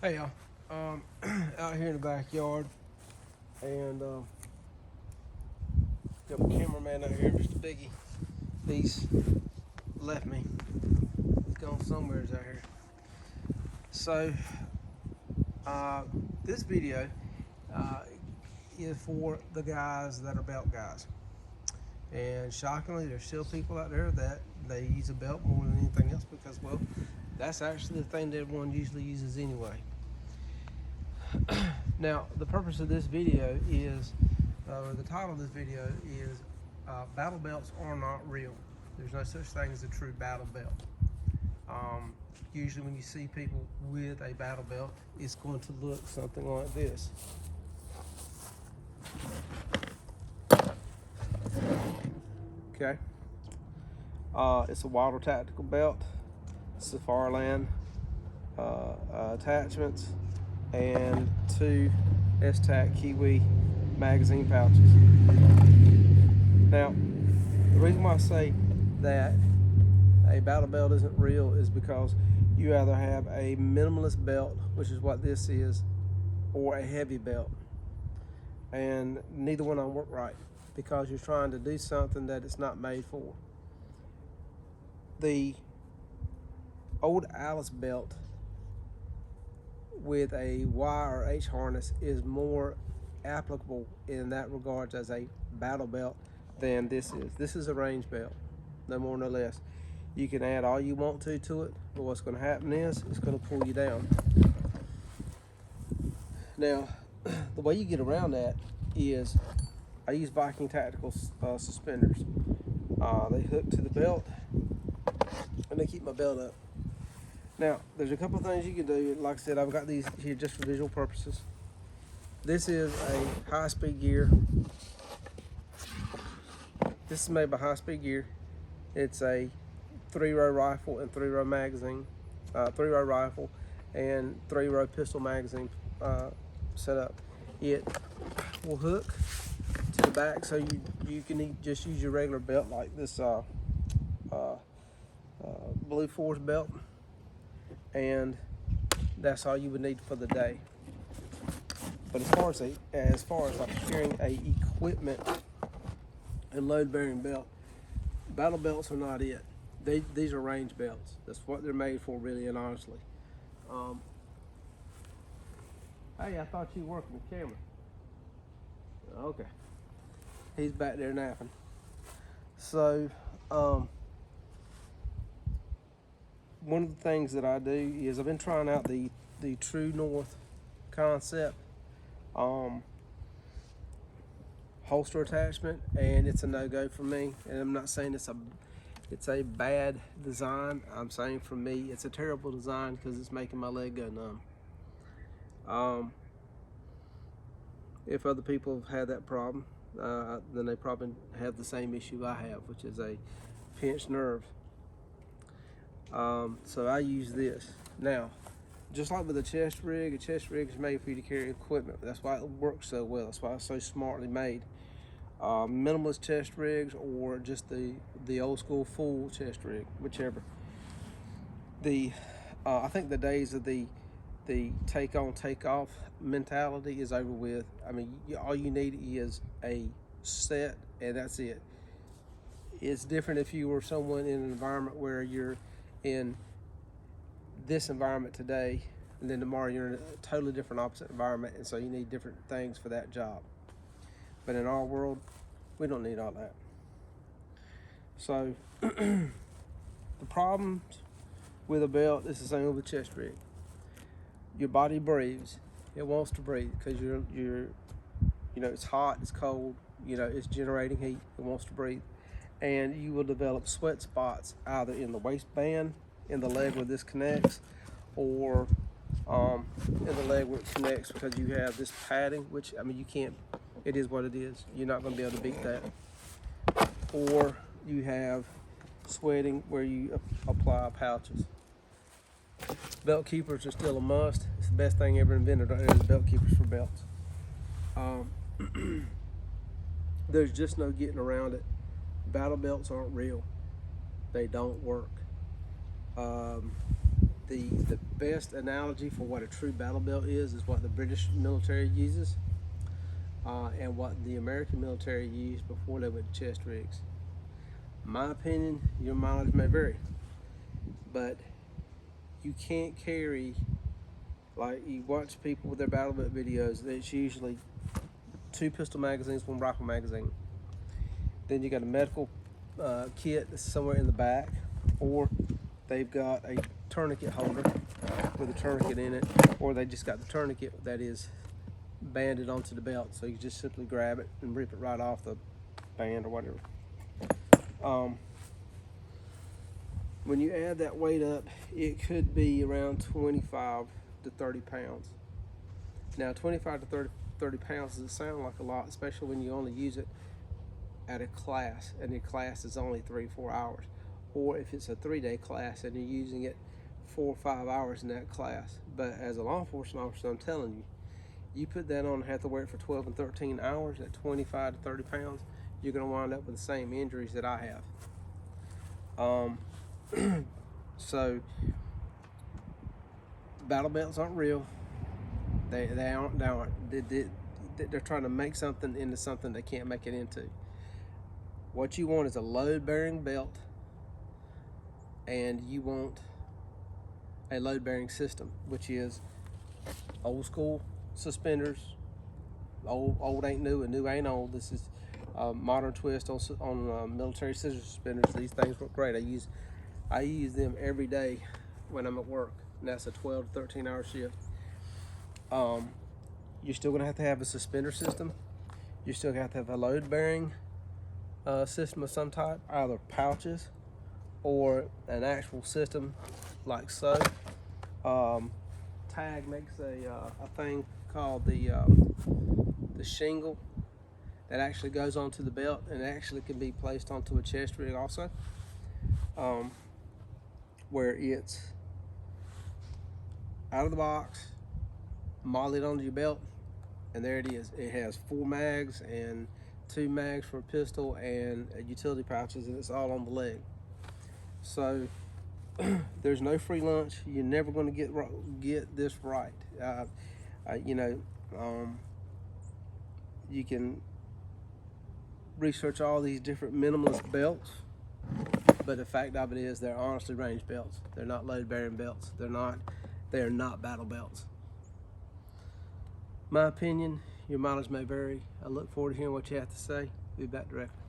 Hey y'all, out here in the backyard, and got my cameraman out here, Mr. Biggie. He's left me. He's gone somewheres out here. So, uh, this video uh, is for the guys that are belt guys. And shockingly, there's still people out there that they use a belt more than anything else because, well, that's actually the thing that everyone usually uses anyway. Now, the purpose of this video is, or the title of this video is, battle belts are not real. There's no such thing as a true battle belt. Usually when you see people with a battle belt, it's going to look something like this. Okay. It's a Wilder tactical belt, Safariland attachments, and two S-Tac Kiwi magazine pouches. Now, the reason why I say that a battle belt isn't real is because you either have a minimalist belt, which is what this is, or a heavy belt. And neither one will work right because you're trying to do something that it's not made for. The old Alice belt with a Y or H harness is more applicable in that regards as a battle belt than this is. This is a range belt, no more no less. You can add all you want to it, but what's going to happen is it's going to pull you down. Now, the way you get around that is I use Viking tactical suspenders. They hook to the belt and they keep my belt up. Now, there's a couple of things you can do. Like I said, I've got these here just for visual purposes. This is a high-speed gear. This is made by High Speed Gear. It's a 3-row rifle and 3-row magazine, 3-row rifle and 3-row pistol magazine setup. It will hook to the back, so you can just use your regular belt like this Blue Force belt, and that's all you would need for the day. But as far as like carrying a equipment and load bearing belt, battle belts are not it. These are range belts. That's what they're made for, really and honestly. Hey, I thought you were working the camera. Okay. He's back there napping. So, one of the things that I do is I've been trying out the True North concept holster attachment, and it's a no-go for me. And I'm not saying it's a bad design. I'm saying for me it's a terrible design because it's making my leg go numb. If other people have had that problem, then they probably have the same issue I have, which is a pinched nerve. So I use this. Now, just like with a chest rig is made for you to carry equipment. That's why it works so well. That's why it's so smartly made. Minimalist chest rigs or just the old school full chest rig, whichever. I think the days of the take on take off mentality is over with. I mean, all you need is a set and that's it. It's different if you were someone in an environment where you're in this environment today, and then tomorrow you're in a totally different opposite environment, and so you need different things for that job. But in our world, we don't need all that. So the problems with a belt is the same with a chest rig. Your body breathes. It wants to breathe because it's hot, it's cold, it's generating heat. It wants to breathe. And you will develop sweat spots either in the waistband, in the leg where this connects, or in the leg where it connects because you have this padding, which, I mean, you can't, it is what it is. You're not going to be able to beat that. Or you have sweating where you apply pouches. Belt keepers are still a must. It's the best thing ever invented right there is belt keepers for belts. There's just no getting around it. Battle belts aren't real. They don't work. the best analogy for what a true battle belt is what the British military uses, and what the American military used before they went to chest rigs. My opinion, your mileage may vary, but you can't carry, like you watch people with their battle belt videos, it's usually 2 pistol magazines, 1 rifle magazine. Then you got a medical kit that's somewhere in the back, or they've got a tourniquet holder with a tourniquet in it, or they just got the tourniquet that is banded onto the belt, so you just simply grab it and rip it right off the band or whatever. When you add that weight up, it could be around 25 to 30 pounds. Now 25 to 30 pounds doesn't sound like a lot, especially when you only use it at a class, and the class is only 3-4 hours, or if it's a 3-day class and you're using it 4 or 5 hours in that class. But as a law enforcement officer, I'm telling you, you put that on and have to wear it for 12 and 13 hours at 25 to 30 pounds, you're going to wind up with the same injuries that I have. So battle belts aren't real. They aren't. They're trying to make something into something they can't make it into. What you want is a load-bearing belt, and you want a load-bearing system, which is old school suspenders. Old ain't new, and new ain't old. This is a modern twist on military scissor suspenders. These things work great. I use them every day when I'm at work, and that's a 12 to 13 hour shift. You're still gonna have to have a suspender system. You still have to have a load-bearing system of some type, either pouches or an actual system like so. TAG makes a thing called the shingle that actually goes onto the belt, and it actually can be placed onto a chest rig also, where it's out of the box, model it onto your belt, and there it is. It has 4 mags and 2 mags for a pistol and utility pouches, and it's all on the leg. So there's no free lunch. You're never going to get this right. You can research all these different minimalist belts, but the fact of it is they're honestly range belts. They're not load-bearing belts. They are not battle belts. My opinion, your mileage may vary. I look forward to hearing what you have to say. Be back directly.